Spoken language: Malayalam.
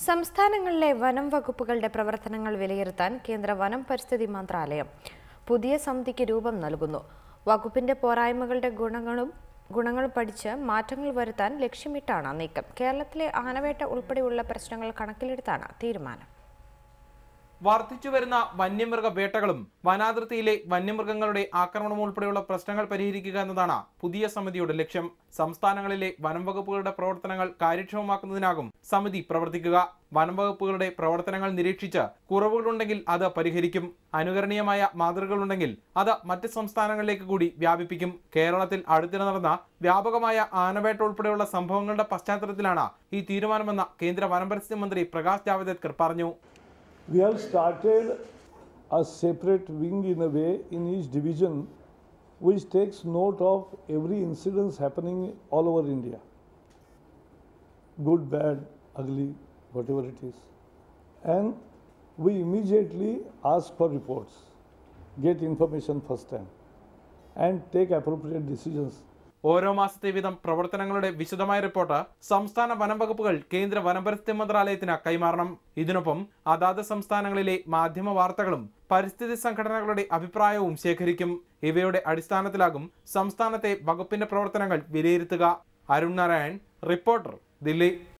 സംസ്ഥാനങ്ങളിലെ വനം വകുപ്പുകളുടെ പ്രവർത്തനങ്ങൾ വിലയിരുത്താൻ കേന്ദ്ര വനം പരിസ്ഥിതി മന്ത്രാലയം പുതിയ സമിതിക്ക് രൂപം നൽകുന്നു. വകുപ്പിന്റെ പോരായ്മകളുടെ ഗുണങ്ങൾ പഠിച്ച് മാറ്റങ്ങൾ വരുത്താൻ ലക്ഷ്യമിട്ടാണ് നീക്കം. കേരളത്തിലെ ആനവേട്ട ഉൾപ്പെടെയുള്ള പ്രശ്നങ്ങൾ കണക്കിലെടുത്താണ് തീരുമാനം. വർദ്ധിച്ചുവരുന്ന വന്യമൃഗ വേട്ടകളും വനാതിർത്തിയിലെ വന്യമൃഗങ്ങളുടെ ആക്രമണവും ഉൾപ്പെടെയുള്ള പ്രശ്നങ്ങൾ പരിഹരിക്കുക എന്നതാണ് പുതിയ സമിതിയുടെ ലക്ഷ്യം. സംസ്ഥാനങ്ങളിലെ വനം വകുപ്പുകളുടെ പ്രവർത്തനങ്ങൾ കാര്യക്ഷമമാക്കുന്നതിനാകും സമിതി പ്രവർത്തിക്കുക. വനം വകുപ്പുകളുടെ പ്രവർത്തനങ്ങൾ നിരീക്ഷിച്ച് കുറവുകളുണ്ടെങ്കിൽ അത് പരിഹരിക്കും. അനുകരണീയമായ മാതൃകകളുണ്ടെങ്കിൽ അത് മറ്റ് സംസ്ഥാനങ്ങളിലേക്ക് കൂടി വ്യാപിപ്പിക്കും. കേരളത്തിൽ അടുത്തിടെ നടന്ന വ്യാപകമായ ആനവേട്ട ഉൾപ്പെടെയുള്ള സംഭവങ്ങളുടെ പശ്ചാത്തലത്തിലാണ് ഈ തീരുമാനമെന്ന് കേന്ദ്ര വനം പരിസ്ഥിതി മന്ത്രി പ്രകാശ് ജാവദേക്കർ പറഞ്ഞു. We have started a separate wing in a way in each division which takes note of every incident happening all over India. Good, bad, ugly, whatever it is. And we immediately ask for reports, get information first time and take appropriate decisions. ഓരോ മാസത്തെ വീതം പ്രവർത്തനങ്ങളുടെ വിശദമായ റിപ്പോർട്ട് സംസ്ഥാന വനം വകുപ്പുകൾ കേന്ദ്ര വനപരിസ്ഥിതി മന്ത്രാലയത്തിന് കൈമാറണം. ഇതിനൊപ്പം അതാത് സംസ്ഥാനങ്ങളിലെ മാധ്യമ വാർത്തകളും പരിസ്ഥിതി സംഘടനകളുടെ അഭിപ്രായവും ശേഖരിക്കും. ഇവയുടെ അടിസ്ഥാനത്തിലാകും സംസ്ഥാനത്തെ വകുപ്പിന്റെ പ്രവർത്തനങ്ങൾ വിലയിരുത്തുക. അരുൺ നാരായൺ, റിപ്പോർട്ടർ, ദില്ലി.